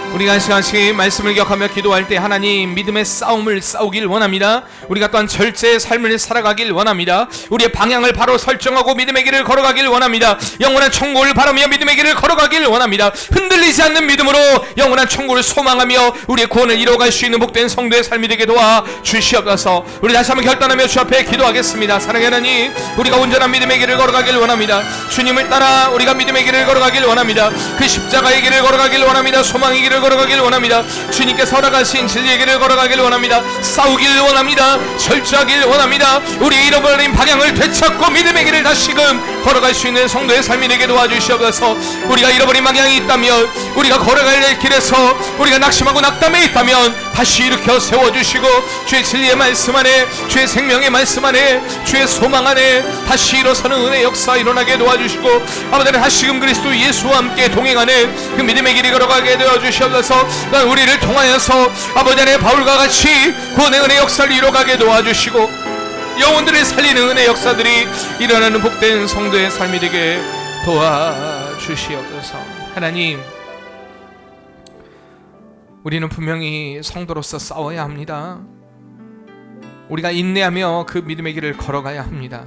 Speaker 1: 우리가 한 시간씩 말씀을 기억하며 기도할 때 하나님 믿음의 싸움을 싸우길 원합니다. 우리가 또한 절제의 삶을 살아가길 원합니다. 우리의 방향을 바로 설정하고 믿음의 길을 걸어가길 원합니다. 영원한 천국을 바라며 믿음의 길을 걸어가길 원합니다. 흔들리지 않는 믿음으로 영원한 천국을 소망하며 우리의 구원을 이뤄갈 수 있는 복된 성도의 삶이 되게 도와 주시옵소서. 우리 다시 한번 결단하며 주 앞에 기도하겠습니다. 사랑의 하나님, 우리가 온전한 믿음의 길을 걸어가길 원합니다. 주님을 따라 우리가 믿음의 길을 걸어가길 원합니다. 그 십자가의 길을 걸어가길 원합니다. 소망의 길을 걸어가길 원합니다. 주님께서 허락하신 진리의 길을 걸어가길 원합니다. 싸우길 원합니다. 절주하길 원합니다. 우리 잃어버린 방향을 되찾고 믿음의 길을 다시금 걸어갈 수 있는 성도의 삶이 되게 도와주시옵소서. 우리가 잃어버린 방향이 있다면, 우리가 걸어갈 길에서 우리가 낙심하고 낙담해 있다면 다시 일으켜 세워주시고 주의 진리의 말씀 안에, 주의 생명의 말씀 안에, 주의 소망 안에 다시 일어서는 은혜 역사 일어나게 도와주시고 아버지 다시금 그리스도 예수와 함께 동행하는 그 믿음의 길이 걸어가게 되어주시옵소서. 우리를 통하여서 아버지 안에 바울과 같이 구원의 은혜 역사를 이뤄가게 도와주시고 영혼들을 살리는 은혜 역사들이 일어나는 복된 성도의 삶이 되게 도와주시옵소서. 하나님, 우리는 분명히 성도로서 싸워야 합니다. 우리가 인내하며 그 믿음의 길을 걸어가야 합니다.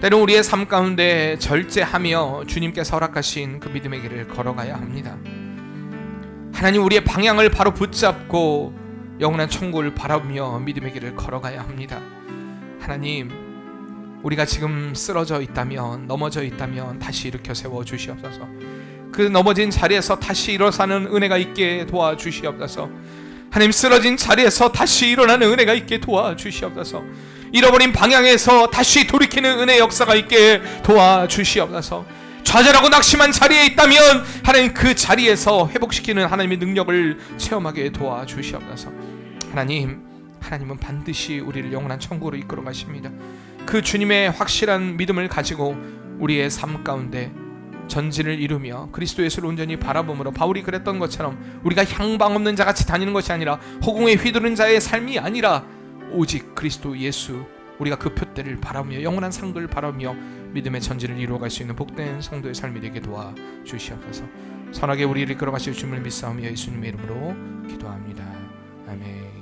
Speaker 1: 때론 우리의 삶 가운데 절제하며 주님께서 허락하신 그 믿음의 길을 걸어가야 합니다. 하나님, 우리의 방향을 바로 붙잡고 영원한 천국을 바라보며 믿음의 길을 걸어가야 합니다. 하나님, 우리가 지금 쓰러져 있다면, 넘어져 있다면 다시 일으켜 세워 주시옵소서. 그 넘어진 자리에서 다시 일어서는 은혜가 있게 도와주시옵소서. 하나님, 쓰러진 자리에서 다시 일어나는 은혜가 있게 도와주시옵소서. 잃어버린 방향에서 다시 돌이키는 은혜 역사가 있게 도와주시옵소서. 좌절하고 낙심한 자리에 있다면 하나님 그 자리에서 회복시키는 하나님의 능력을 체험하게 도와주시옵소서. 하나님은 반드시 우리를 영원한 천국으로 이끌어 가십니다. 그 주님의 확실한 믿음을 가지고 우리의 삶 가운데 전진을 이루며 그리스도 예수를 온전히 바라봄으로 바울이 그랬던 것처럼 우리가 향방 없는 자같이 다니는 것이 아니라 허공에 휘두른 자의 삶이 아니라 오직 그리스도 예수, 우리가 그 표대를 바라며 영원한 상급을 바라며 믿음의 전진을 이루어갈 수 있는 복된 성도의 삶이 되게 도와주시옵소서. 선하게 우리를 이끌어가실 주님을 믿사오며 예수님의 이름으로 기도합니다. 아멘.